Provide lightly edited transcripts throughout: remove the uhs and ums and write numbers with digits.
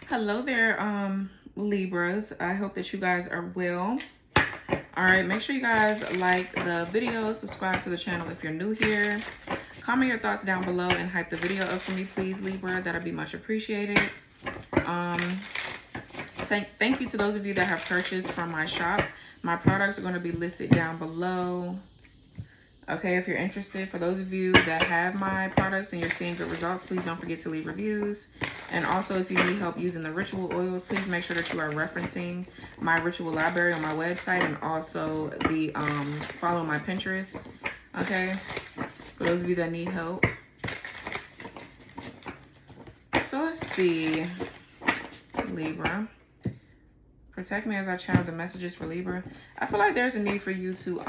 Hello there, Libras. I hope that you guys are well. All right, make sure you guys like the video, subscribe to the channel if you're new here. Comment your thoughts down below and hype the video up for me, please, Libra. That'll be much appreciated. Um, thank you to those of you that have purchased from my shop. My products are going to be listed down below. Okay, if you're interested, for those of you that have my products and you're seeing good results, please don't forget to leave reviews. And also, if you need help using the ritual oils, please make sure that you are referencing my ritual library on my website, and also the follow my Pinterest. Okay, for those of you that need help. So let's see, Libra. Protect me as I channel the messages for Libra. I feel like there's a need for you to,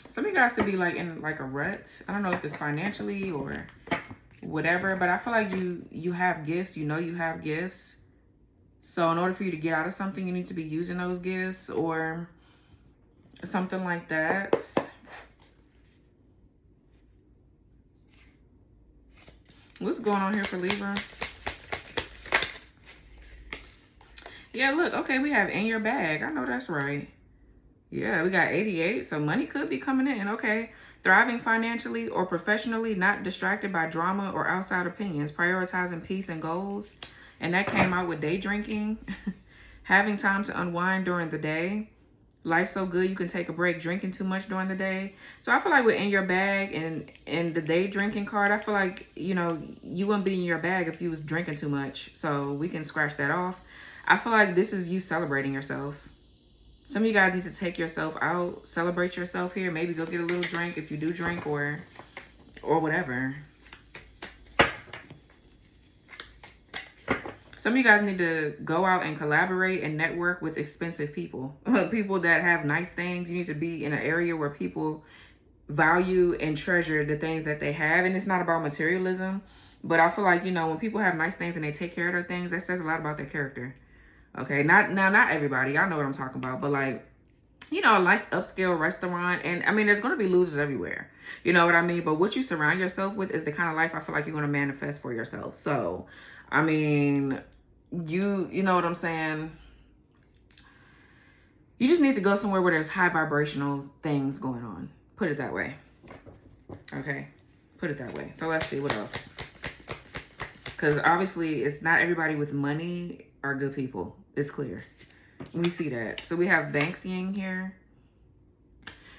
some of you guys could be like in like a rut. I don't know if it's financially or whatever, but I feel like you have gifts. You know you have gifts. So in order for you to get out of something, you need to be using those gifts or something like that. What's going on here for Libra? Yeah, look, okay, we have in your bag. I know that's right. Yeah, we got 88, so money could be coming in, okay. Thriving financially or professionally, not distracted by drama or outside opinions, prioritizing peace and goals. And that came out with day drinking. Having time to unwind during the day. Life's so good you can take a break drinking too much during the day. So I feel like we're in your bag, and the day drinking card, I feel like, you know, you wouldn't be in your bag if you was drinking too much. So we can scratch that off. I feel like this is you celebrating yourself. Some of you guys need to take yourself out, celebrate yourself here. Maybe go get a little drink if you do drink or whatever. Some of you guys need to go out and collaborate and network with expensive people. People that have nice things. You need to be in an area where people value and treasure the things that they have. And it's not about materialism. But I feel like, you know, when people have nice things and they take care of their things, that says a lot about their character. Okay, not everybody. Y'all know what I'm talking about. But like, you know, a nice upscale restaurant. And I mean, there's going to be losers everywhere. You know what I mean? But what you surround yourself with is the kind of life I feel like you're going to manifest for yourself. So, I mean, you know what I'm saying? You just need to go somewhere where there's high vibrational things going on. Put it that way. Okay, put it that way. So let's see what else. Because obviously, it's not everybody with money are good people. It's clear. We see that. So we have Banksying here.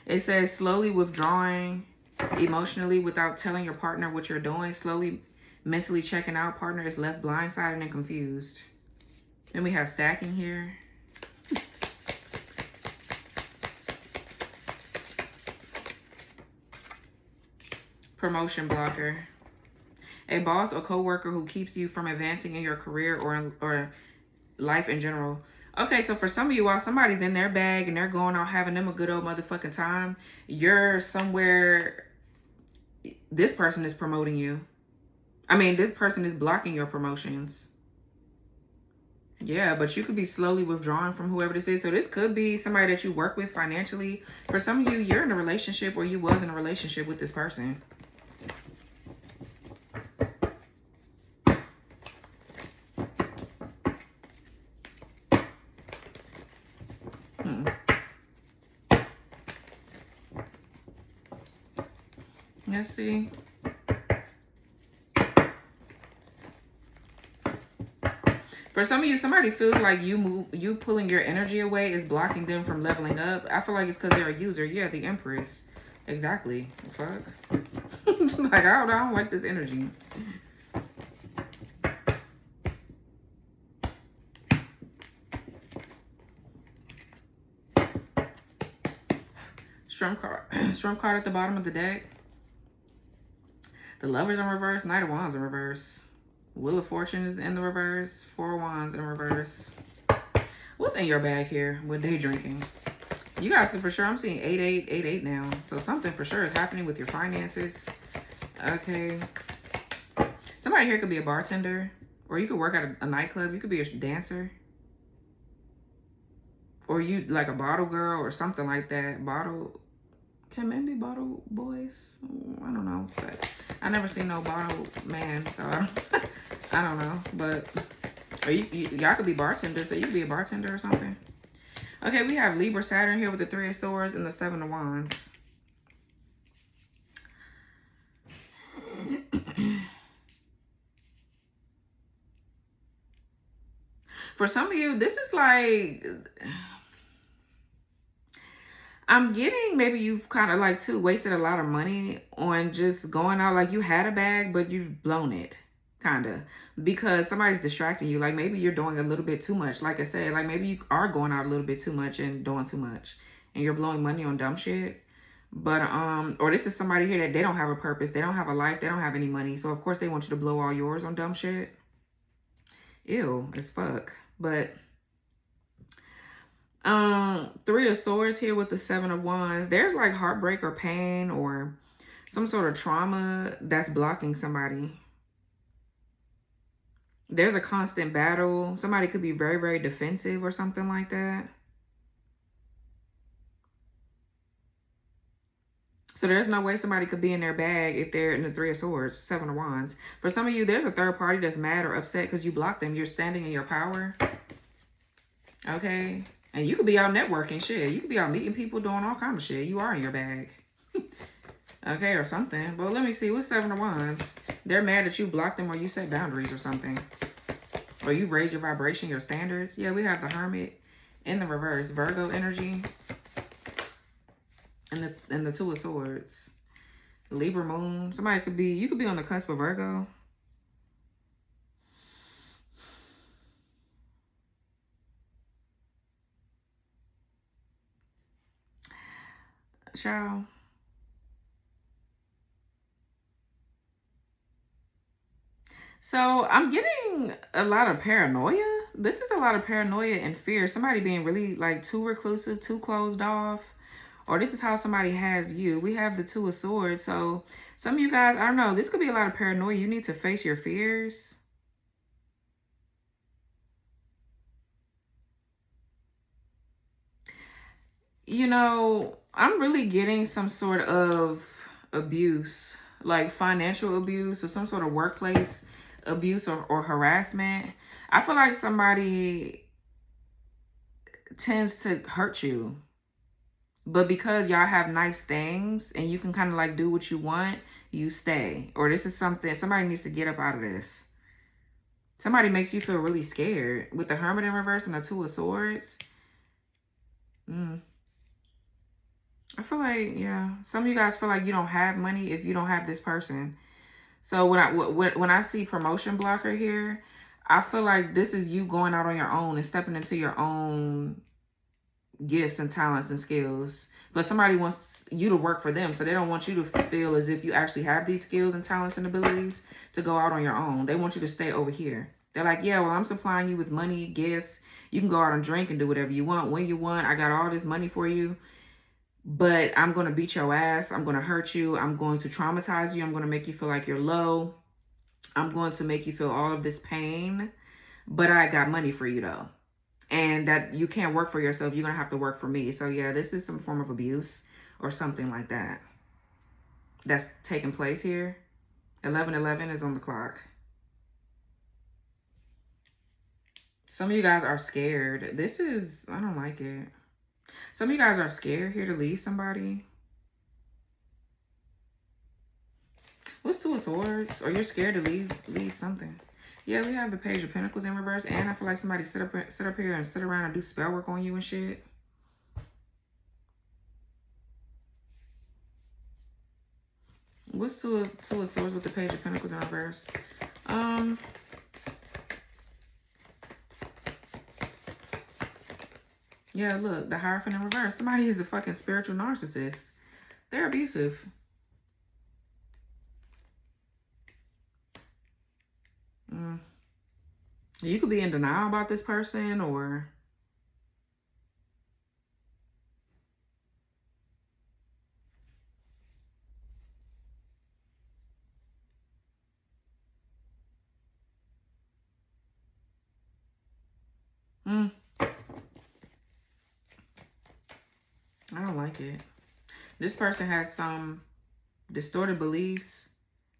It says slowly withdrawing emotionally without telling your partner what you're doing. Slowly mentally checking out. Partner is left blindsided and confused. Then we have stacking here. Promotion blocker. A boss or coworker who keeps you from advancing in your career or life in general. Okay, so for some of you, while somebody's in their bag and they're going out having them a good old motherfucking time, you're somewhere, this person is promoting you. I mean, this person is blocking your promotions. Yeah, but you could be slowly withdrawing from whoever this is. So this could be somebody that you work with financially. For some of you, you're in a relationship or you was in a relationship with this person. Let's see. For some of you, somebody feels like you pulling your energy away is blocking them from leveling up. I feel like it's because they're a user. Yeah, the Empress. Exactly. Fuck. Like, I don't like this energy. Strum card. Strum card at the bottom of the deck. The Lovers in reverse. Knight of Wands in reverse. Wheel of Fortune is in the reverse. Four of Wands in reverse. What's in your bag here with day drinking? You guys can for sure. I'm seeing 8888 now. So something for sure is happening with your finances. Okay. Somebody here could be a bartender. Or you could work at a nightclub. You could be a dancer. Or you like a bottle girl or something like that. Bottle. Can men be bottle boys? I don't know. But I never seen no bottle man. So I don't know. But Or y'all could be bartenders, so you could be a bartender or something. Okay, we have Libra Saturn here with the 3 of Swords and the 7 of Wands. For some of you, this is like, I'm getting maybe you've kind of like too wasted a lot of money on just going out. Like you had a bag, but you've blown it, kind of, because somebody's distracting you. Like maybe you're doing a little bit too much. Like I said, like maybe you are going out a little bit too much and doing too much, and you're blowing money on dumb shit. But or this is somebody here that they don't have a purpose, they don't have a life, they don't have any money, so of course they want you to blow all yours on dumb shit. Ew, as fuck. But 3 of Swords here with the 7 of Wands. There's like heartbreak or pain or some sort of trauma that's blocking somebody. There's a constant battle. Somebody could be very, very defensive or something like that. So there's no way somebody could be in their bag if they're in the 3 of Swords, 7 of Wands. For some of you, there's a third party that's mad or upset because you blocked them. You're standing in your power. Okay? And you could be out networking, shit. You could be out meeting people, doing all kind of shit. You are in your bag. Okay, or something. Well, let me see. What's 7 of Wands? They're mad that you blocked them or you set boundaries or something. Or you've raised your vibration, your standards. Yeah, we have the Hermit in the reverse. Virgo energy. And the 2 of Swords. Libra moon. Somebody could be, you could be on the cusp of Virgo. Ciao. So I'm getting a lot of paranoia. This is a lot of paranoia and fear. Somebody being really like too reclusive, too closed off. Or this is how somebody has you. We have the 2 of Swords. So some of you guys, I don't know, this could be a lot of paranoia. You need to face your fears. You know, I'm really getting some sort of abuse, like financial abuse or some sort of workplace abuse or harassment. I feel like somebody tends to hurt you. But because y'all have nice things and you can kind of like do what you want, you stay. Or this is something, somebody needs to get up out of this. Somebody makes you feel really scared. With the Hermit in reverse and the 2 of Swords. I feel like, yeah, some of you guys feel like you don't have money if you don't have this person. So when I see promotion blocker here, I feel like this is you going out on your own and stepping into your own gifts and talents and skills. But somebody wants you to work for them, so they don't want you to feel as if you actually have these skills and talents and abilities to go out on your own. They want you to stay over here. They're like, yeah, well, I'm supplying you with money, gifts. You can go out and drink and do whatever you want when you want. I got all this money for you. But I'm going to beat your ass. I'm going to hurt you. I'm going to traumatize you. I'm going to make you feel like you're low. I'm going to make you feel all of this pain. But I got money for you, though. And that you can't work for yourself. You're going to have to work for me. So, yeah, this is some form of abuse or something like that that's taking place here. 11:11 is on the clock. Some of you guys are scared. This is, I don't like it. Some of you guys are scared here to leave somebody. What's 2 of Swords? Or you're scared to leave something. Yeah, we have the Page of Pentacles in reverse. And I feel like somebody sit up here and sit around and do spell work on you and shit. What's 2 of Swords with the Page of Pentacles in reverse? Yeah, look, the Hierophant in reverse. Somebody is a fucking spiritual narcissist. They're abusive. You could be in denial about this person or... I don't like it. This person has some distorted beliefs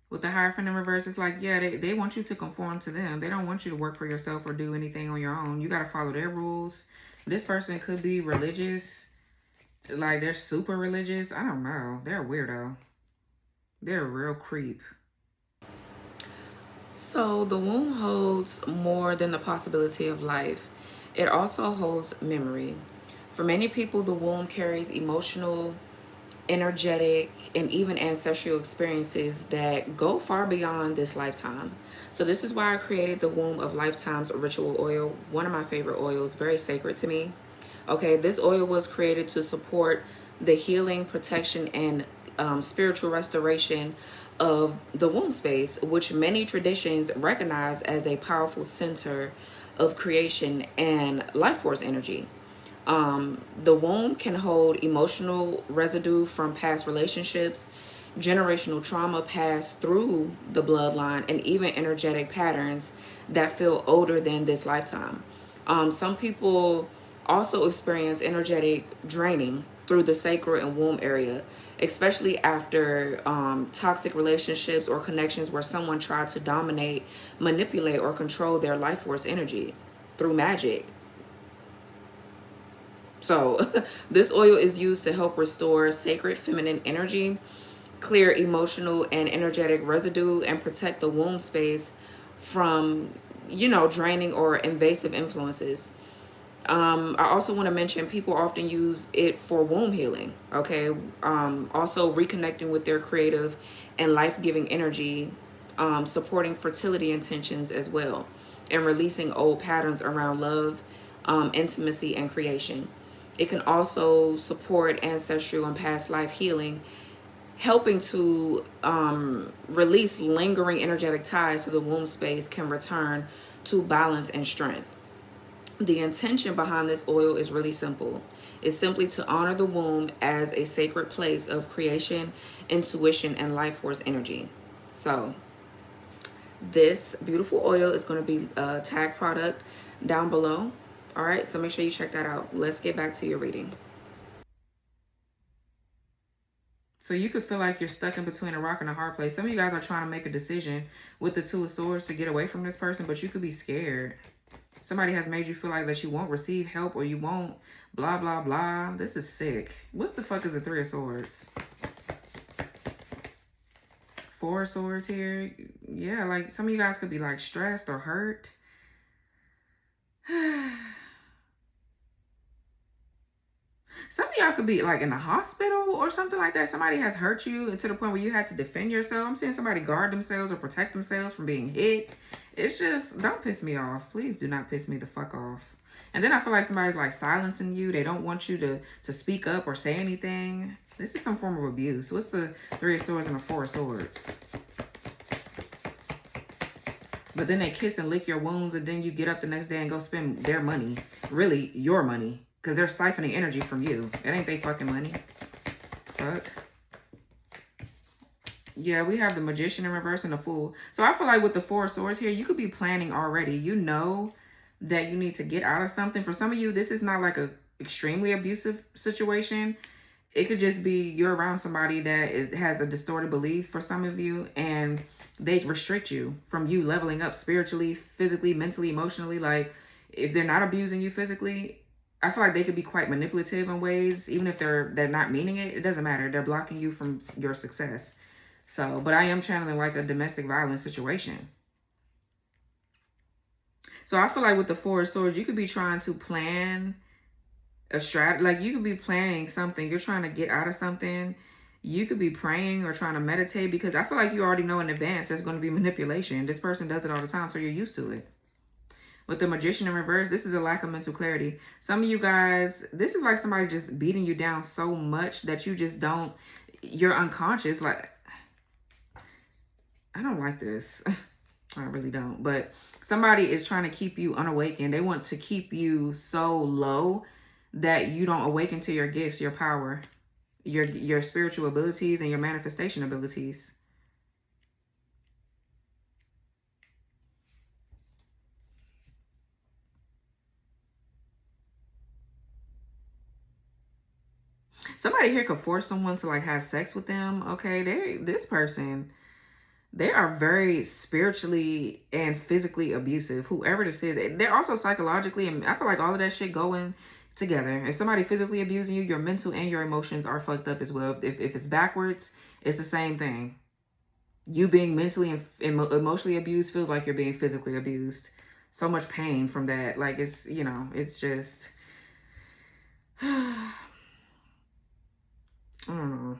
With the Hierophant in reverse, it's like, yeah, they want you to conform to them. They don't want you to work for yourself or do anything on your own. You got to follow their rules. This person could be religious. Like, they're super religious. I don't know. They're a weirdo. They're a real creep. So the womb holds more than the possibility of life. It also holds memory. For many people, the womb carries emotional, energetic, and even ancestral experiences that go far beyond this lifetime. So this is why I created the Womb of Lifetimes ritual oil, one of my favorite oils, very sacred to me. Okay, this oil was created to support the healing, protection, and spiritual restoration of the womb space, which many traditions recognize as a powerful center of creation and life force energy. The womb can hold emotional residue from past relationships, generational trauma passed through the bloodline, and even energetic patterns that feel older than this lifetime. Some people also experience energetic draining through the sacral and womb area, especially after toxic relationships or connections where someone tried to dominate, manipulate, or control their life force energy through magic. So this oil is used to help restore sacred feminine energy, clear emotional and energetic residue, and protect the womb space from, draining or invasive influences. I also want to mention people often use it for womb healing. Okay. Also reconnecting with their creative and life-giving energy, supporting fertility intentions as well, and releasing old patterns around love, intimacy, and creation. It can also support ancestral and past life healing, helping to release lingering energetic ties so the womb space can return to balance and strength. The intention behind this oil is really simple. It's simply to honor the womb as a sacred place of creation, intuition, and life force energy. So this beautiful oil is going to be a tag product down below. All right, so make sure you check that out. Let's get back to your reading. So you could feel like you're stuck in between a rock and a hard place. Some of you guys are trying to make a decision with the Two of Swords to get away from this person, but you could be scared. Somebody has made you feel like that you won't receive help or you won't blah, blah, blah. This is sick. What's the fuck is the Three of Swords? Four of Swords here. Yeah, like some of you guys could be like stressed or hurt. Some of y'all could be like in the hospital or something like that. Somebody has hurt you to the point where you had to defend yourself. I'm seeing somebody guard themselves or protect themselves from being hit. It's just, don't piss me off. Please do not piss me the fuck off. And then I feel like somebody's like silencing you. They don't want you to speak up or say anything. This is some form of abuse. What's the Three of Swords and the Four of Swords? But then they kiss and lick your wounds, and then you get up the next day and go spend their money. Really, your money. Because they're siphoning energy from you. It ain't they fucking money. Fuck. Yeah, we have the Magician in reverse and the Fool. So I feel like with the Four of Swords here, you could be planning already. You know that you need to get out of something. For some of you, this is not like a extremely abusive situation. It could just be you're around somebody that has a distorted belief for some of you, and they restrict you from you leveling up spiritually, physically, mentally, emotionally. Like, if they're not abusing you physically, I feel like they could be quite manipulative in ways, even if they're not meaning it. It doesn't matter. They're blocking you from your success. So, but I am channeling like a domestic violence situation. So I feel like with the Four of Swords, you could be trying to plan a strat, like you could be planning something. You're trying to get out of something. You could be praying or trying to meditate, because I feel like you already know in advance there's going to be manipulation. This person does it all the time, so you're used to it. With the Magician in reverse, this is a lack of mental clarity. Some of you guys, this is like somebody just beating you down so much that you just don't, you're unconscious. Like, I don't like this. I really don't. But somebody is trying to keep you unawakened. They want to keep you so low that you don't awaken to your gifts, your power, your spiritual abilities, and your manifestation abilities. Somebody here could force someone to like have sex with them. Okay, this person, They are very spiritually and physically abusive. Whoever this is, they're also psychologically, and I feel like all of that shit going together. If somebody physically abusing you, your mental and your emotions are fucked up as well. If it's backwards, it's the same thing. You being mentally and emotionally abused feels like you're being physically abused. So much pain from that. Like, it's, you know, it's just, I don't know.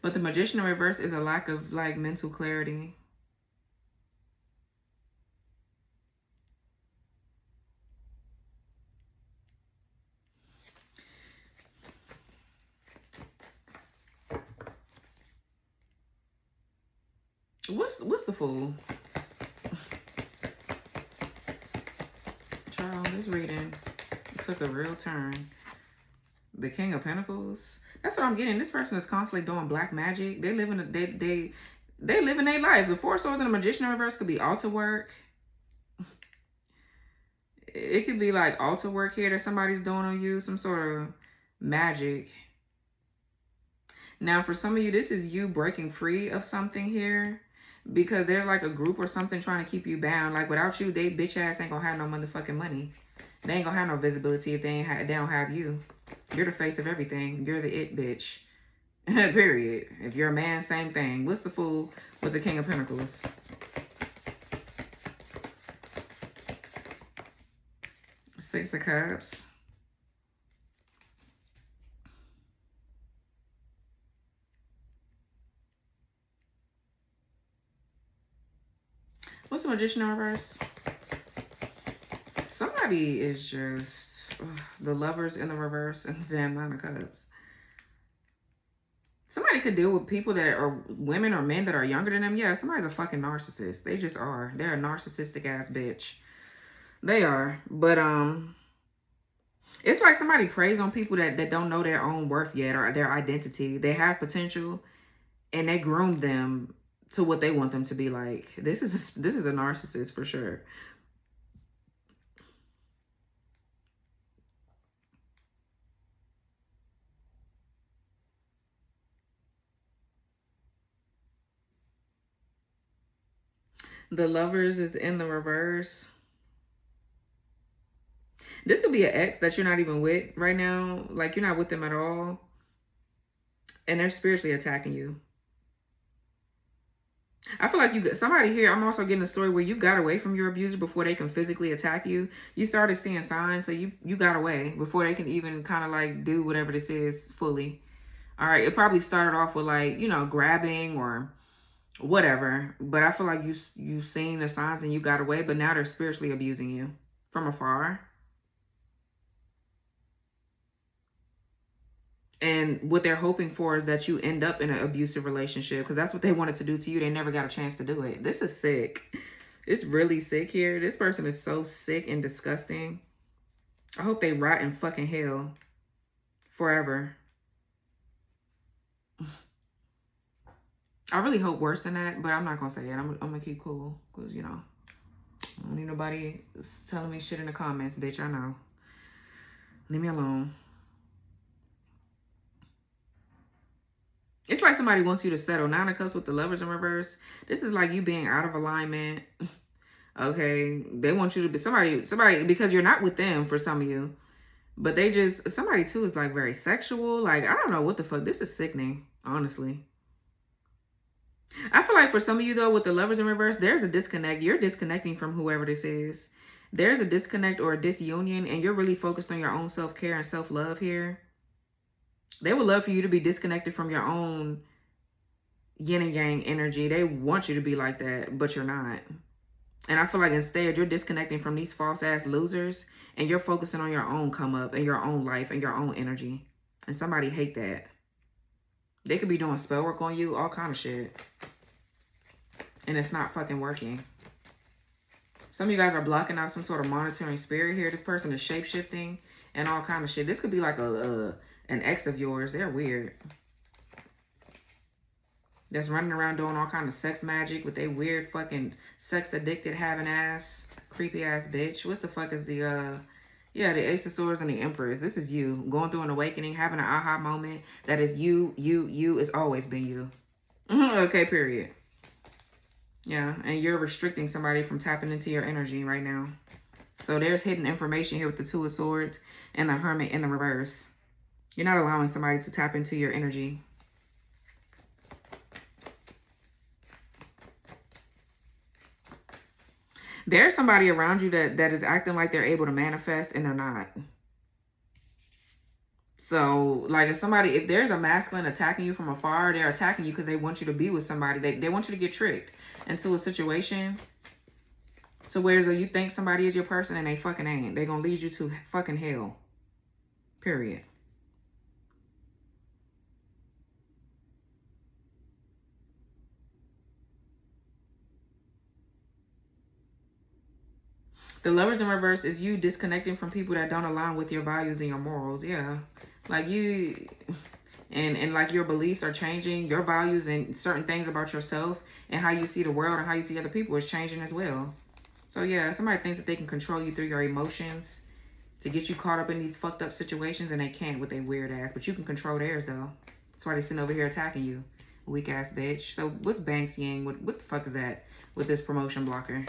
But the Magician in reverse is a lack of, like, mental clarity. What's the Fool? Child, this reading took a real turn. The King of Pentacles. That's what I'm getting. This person is constantly doing black magic. They live in they live in their life. The Four Swords and the Magician in reverse could be altar work. It could be like altar work here that somebody's doing on you, some sort of magic. Now, for some of you, this is you breaking free of something here, because there's like a group or something trying to keep you bound. Like, without you, they bitch ass ain't gonna have no motherfucking money. They ain't gonna have no visibility if they don't have you. You're the face of everything. You're the it bitch. Period. If you're a man, same thing. What's the Fool with the King of Pentacles? Six of Cups. What's the Magician in reverse? Somebody is just the Lovers in the reverse and the damn Nine of Cups. Somebody could deal with people that are women or men that are younger than them. Yeah, somebody's a fucking narcissist. They just are. They're a narcissistic ass bitch. They are. But it's like somebody preys on people that don't know their own worth yet or their identity. They have potential and they groom them to what they want them to be like. This is a narcissist for sure. The Lovers is in the reverse. This could be an ex that you're not even with right now. Like, you're not with them at all. And they're spiritually attacking you. I feel like you got somebody here. I'm also getting a story where you got away from your abuser before they can physically attack you. You started seeing signs, so you got away before they can even kind of like do whatever this is fully. All right, it probably started off with, like, you know, grabbing or whatever. But I feel like you seen the signs and you got away. But now they're spiritually abusing you from afar. And what they're hoping for is that you end up in an abusive relationship, because that's what they wanted to do to you. They never got a chance to do it. This is sick. It's really sick here. This person is so sick and disgusting. I hope they rot in fucking hell forever. I really hope worse than that, but I'm not going to say it. I'm going to keep cool because, you know, I don't need nobody telling me shit in the comments, bitch. I know. Leave me alone. It's like somebody wants you to settle. Nine of Cups with the Lovers in reverse. This is like you being out of alignment. Okay. They want you to be somebody, because you're not with them for some of you. But they just, somebody too is like very sexual. Like, I don't know what the fuck. This is sickening, honestly. I feel like for some of you though, with the Lovers in reverse, there's a disconnect. You're disconnecting from whoever this is. There's a disconnect or a disunion, and you're really focused on your own self-care and self-love here. They would love for you to be disconnected from your own yin and yang energy. They want you to be like that, but you're not. And I feel like instead you're disconnecting from these false ass losers, and you're focusing on your own come up and your own life and your own energy. And somebody hate that. They could be doing spell work on you, all kind of shit. And it's not fucking working. Some of you guys are blocking out some sort of monitoring spirit here. This person is shape-shifting and all kind of shit. This could be like an ex of yours. They're weird. That's running around doing all kind of sex magic with a weird fucking sex addicted having ass, creepy ass bitch. What the fuck is the Yeah, the Ace of Swords and the Empress. This is you going through an awakening, having an aha moment. That is you. It's always been you. Okay, period. Yeah, and you're restricting somebody from tapping into your energy right now. So there's hidden information here with the Two of Swords and the Hermit in the reverse. You're not allowing somebody to tap into your energy. There's somebody around you that is acting like they're able to manifest and they're not. So, like, if there's a masculine attacking you from afar, they're attacking you because they want you to be with somebody. They want you to get tricked into a situation to where you think somebody is your person and they fucking ain't. They're going to lead you to fucking hell. Period. The Lovers in reverse is you disconnecting from people that don't align with your values and your morals. Yeah. Like you... And like your beliefs are changing, your values and certain things about yourself and how you see the world and how you see other people is changing as well. So yeah, somebody thinks that they can control you through your emotions to get you caught up in these fucked up situations, and they can't with their weird ass. But you can control theirs though. That's why they sitting over here attacking you, weak ass bitch. So what's Banks Yang? What the fuck is that with this promotion blocker?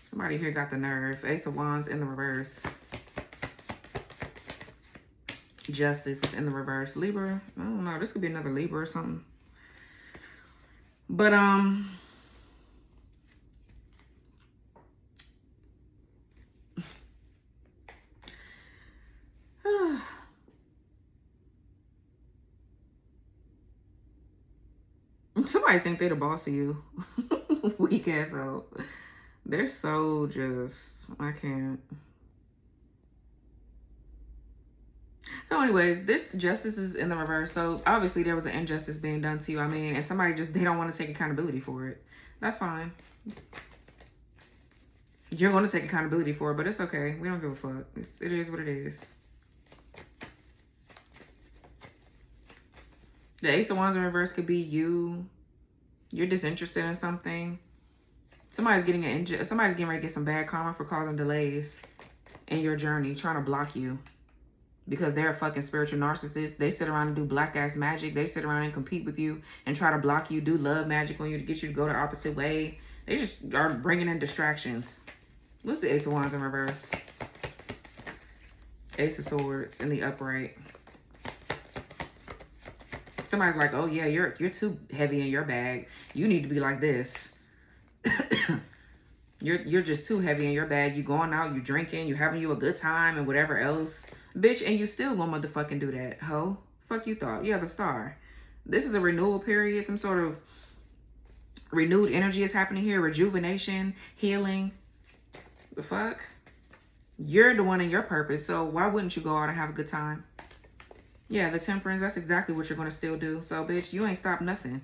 Somebody here got the nerve. Ace of Wands in the reverse. Justice is in the reverse. Libra, I don't know, this could be another Libra or something. But somebody think they the boss of you. Weak asshole. They're so just, I can't. So anyways, this justice is in the reverse. So obviously there was an injustice being done to you. I mean, and somebody they don't want to take accountability for it. That's fine. You're going to take accountability for it, but it's okay. We don't give a fuck. It is what it is. The Ace of Wands in reverse could be you. You're disinterested in something. Somebody's getting ready to get some bad karma for causing delays in your journey, trying to block you. Because they're a fucking spiritual narcissist. They sit around and do black ass magic. They sit around and compete with you and try to block you, do love magic on you to get you to go the opposite way. They just are bringing in distractions. What's the Ace of Wands in reverse? Ace of Swords in the upright. Somebody's like, oh yeah, you're too heavy in your bag. You need to be like this. You're just too heavy in your bag. You going out, you drinking, you having you a good time and whatever else. Bitch, and you still gonna motherfucking do that, ho. Fuck you thought. Yeah, the Star. This is a renewal period. Some sort of renewed energy is happening here. Rejuvenation, healing. The fuck? You're the one in your purpose, so why wouldn't you go out and have a good time? Yeah, the Temperance, that's exactly what you're gonna still do. So, bitch, you ain't stopped nothing.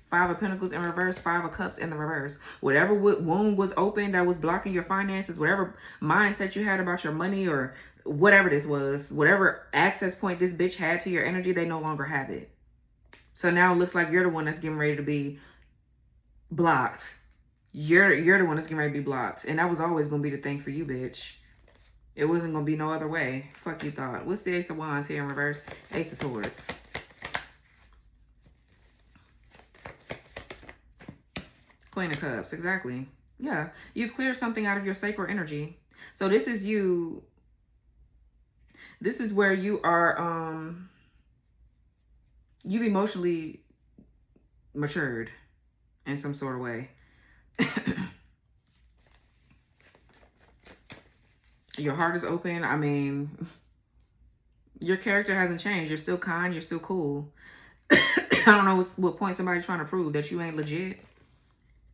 Five of Pentacles in reverse, Five of Cups in the reverse. Whatever wound was open that was blocking your finances, whatever mindset you had about your money or whatever this was, whatever access point this bitch had to your energy, they no longer have it. So now it looks like you're the one that's getting ready to be blocked. You're the one that's getting ready to be blocked. And that was always going to be the thing for you, bitch. It wasn't going to be no other way. Fuck you thought. What's the Ace of Wands here in reverse? Ace of Swords. Queen of Cups, exactly. Yeah, you've cleared something out of your sacral energy. So this is you. This is where you are, you've emotionally matured in some sort of way. Your heart is open. I mean, your character hasn't changed. You're still kind. You're still cool. I don't know what point somebody's trying to prove that you ain't legit.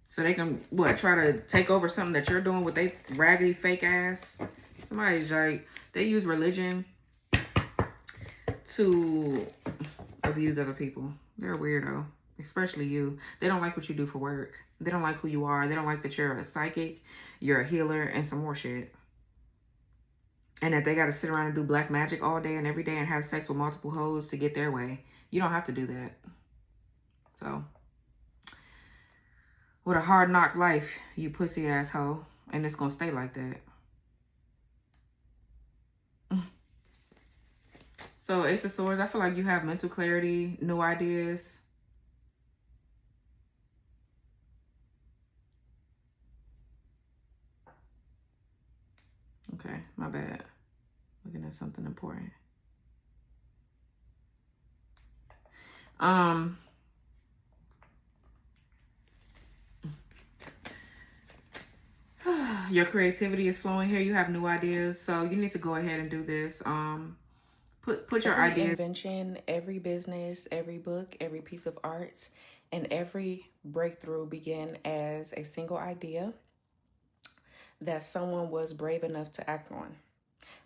So they can, try to take over something that you're doing with they raggedy fake ass. Somebody's like, they use religion to abuse other people. They're a weirdo, especially you. They don't like what you do for work. They don't like who you are. They don't like that you're a psychic, you're a healer, and some more shit. And that they got to sit around and do black magic all day and every day and have sex with multiple hoes to get their way. You don't have to do that. So, what a hard knock life, you pussy asshole. And it's going to stay like that. So Ace of Swords, I feel like you have mental clarity, new ideas. Okay, my bad. Looking at something important. Your creativity is flowing here. You have new ideas, so you need to go ahead and do this. Put your Every ideas. invention, every business, every book, every piece of art, and every breakthrough began as a single idea that someone was brave enough to act on.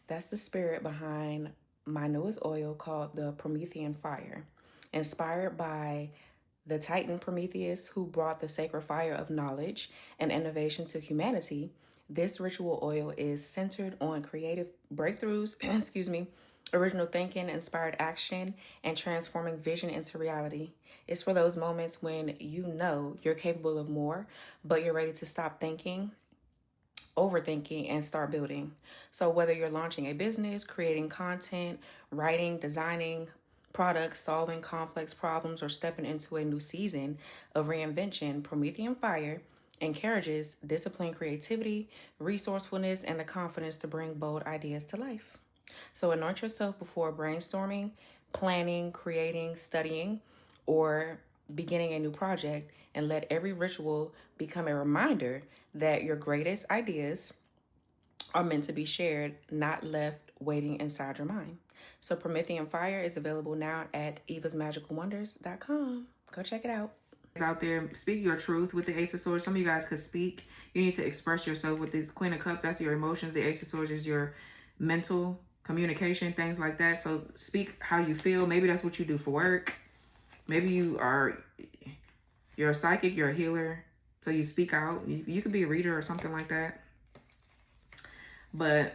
That's the spirit behind my newest oil called the Promethean Fire. Inspired by the Titan Prometheus, who brought the sacred fire of knowledge and innovation to humanity, this ritual oil is centered on creative breakthroughs, excuse me, original thinking, inspired action, and transforming vision into reality. It's for those moments when you know you're capable of more, but you're ready to stop thinking, overthinking, and start building. So, whether you're launching a business, creating content, writing, designing products, solving complex problems, or stepping into a new season of reinvention, Promethean Fire encourages disciplined creativity, resourcefulness, and the confidence to bring bold ideas to life. So, anoint yourself before brainstorming, planning, creating, studying, or beginning a new project, and let every ritual become a reminder that your greatest ideas are meant to be shared, not left waiting inside your mind. So Promethean Fire is available now at evasmagicalwonders.com. Go check it out. Out there, speak your truth with the Ace of Swords. Some of you guys could speak. You need to express yourself with this Queen of Cups. That's your emotions. The Ace of Swords is your mental communication, things like that. So speak how you feel. Maybe that's what you do for work. Maybe you're a psychic, you're a healer. So you speak out. You could be a reader or something like that. But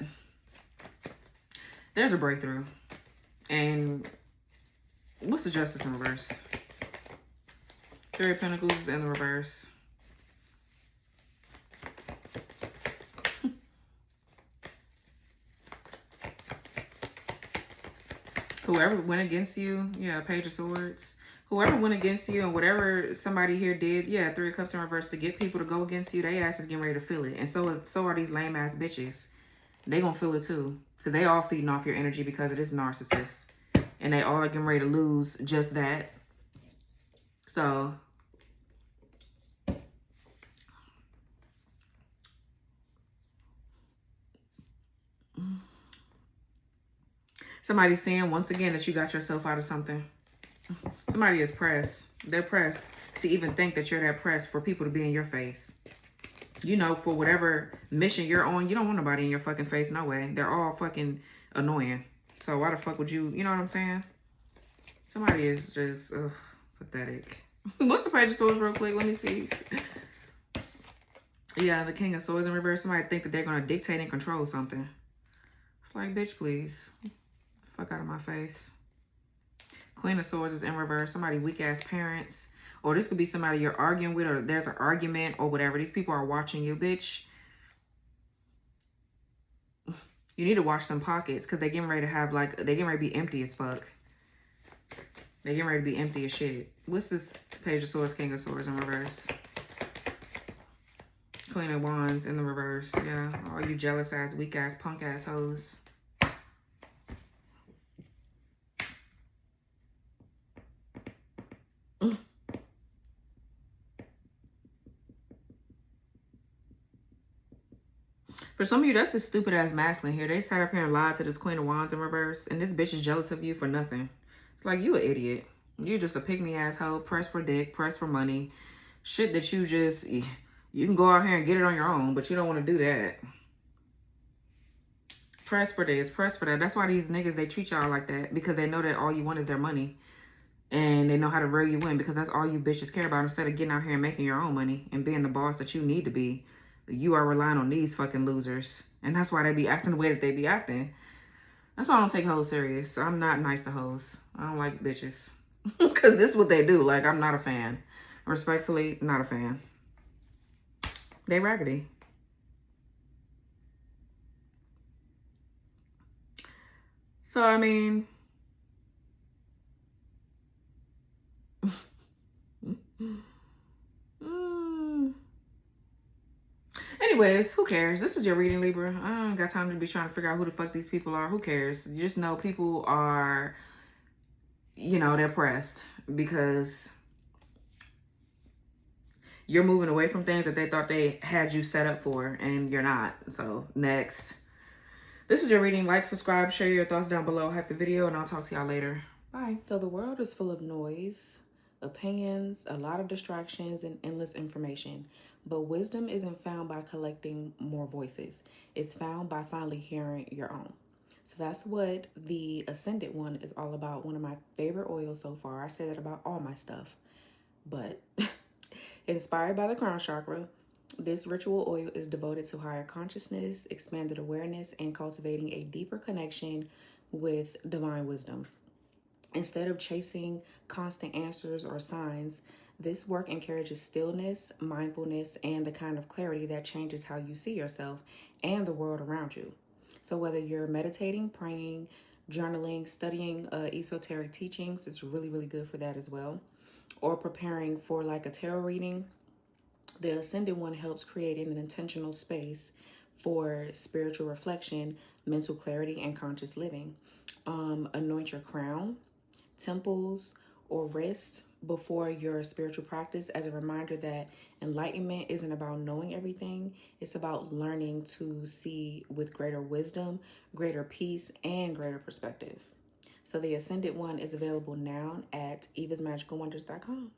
there's a breakthrough. And what's the Justice in reverse? Three of Pentacles is in the reverse. Whoever went against you, yeah, Page of Swords. Whoever went against you and whatever somebody here did, yeah, Three of Cups in reverse, to get people to go against you, they ass is getting ready to feel it. And so are these lame ass bitches. They gonna feel it too. Because they all feeding off your energy because of this narcissist. And they all are getting ready to lose just that. So somebody's saying once again that you got yourself out of something. Somebody is pressed. They're pressed to even think that you're that pressed for people to be in your face. You know, for whatever mission you're on, you don't want nobody in your fucking face, no way. They're all fucking annoying. So why the fuck would you know what I'm saying? Somebody is just, pathetic. What's the Page of Swords real quick? Let me see. Yeah, the King of Swords in reverse. Somebody think that they're going to dictate and control something. It's like, bitch, please. Fuck out of my face. Queen of Swords is in reverse. Somebody weak-ass parents. Or this could be somebody you're arguing with, or there's an argument or whatever. These people are watching you, bitch. You need to watch them pockets because they're getting ready to have, like, they're getting ready to be empty as fuck. They're getting ready to be empty as shit. What's this Page of Swords, King of Swords in reverse? Queen of Wands in the reverse. Yeah, all you jealous-ass, weak-ass, punk-ass hoes. For some of you, that's the stupid ass masculine here. They sat up here and lied to this Queen of Wands in reverse, and this bitch is jealous of you for nothing. It's like, you an idiot. You're just a pick-me asshole, pressed for dick, pressed for money. Shit that you just, you can go out here and get it on your own, but you don't want to do that. Press for this, press for that. That's why these niggas, they treat y'all like that, because they know that all you want is their money. And they know how to reel you in, because that's all you bitches care about. Instead of getting out here and making your own money and being the boss that you need to be, you are relying on these fucking losers. And that's why they be acting the way that they be acting. That's why I don't take hoes serious. I'm not nice to hoes. I don't like bitches. Because this is what they do. Like, I'm not a fan. Respectfully, not a fan. They raggedy. So, I mean, Mm. Anyways, who cares? This was your reading, Libra. I don't got time to be trying to figure out who the fuck these people are. Who cares? You just know people are, they're pressed because you're moving away from things that they thought they had you set up for, and you're not. So, next. This was your reading. Like, subscribe, share your thoughts down below. Like the video, and I'll talk to y'all later. Bye. So the world is full of noise, opinions, a lot of distractions, and endless information. But wisdom isn't found by collecting more voices. It's found by finally hearing your own. So that's what the Ascended one is all about. One of my favorite oils so far. I say that about all my stuff. But inspired by the crown chakra, this ritual oil is devoted to higher consciousness, expanded awareness, and cultivating a deeper connection with divine wisdom. Instead of chasing constant answers or signs, this work encourages stillness, mindfulness, and the kind of clarity that changes how you see yourself and the world around you. So whether you're meditating, praying, journaling, studying esoteric teachings, it's really, really good for that as well, or preparing for like a tarot reading, the Ascended one helps create an intentional space for spiritual reflection, mental clarity, and conscious living. Anoint your crown, temples, or wrists before your spiritual practice as a reminder that enlightenment isn't about knowing everything. It's about learning to see with greater wisdom, greater peace, and greater perspective. So the Ascended one is available now at evasmagicalwonders.com.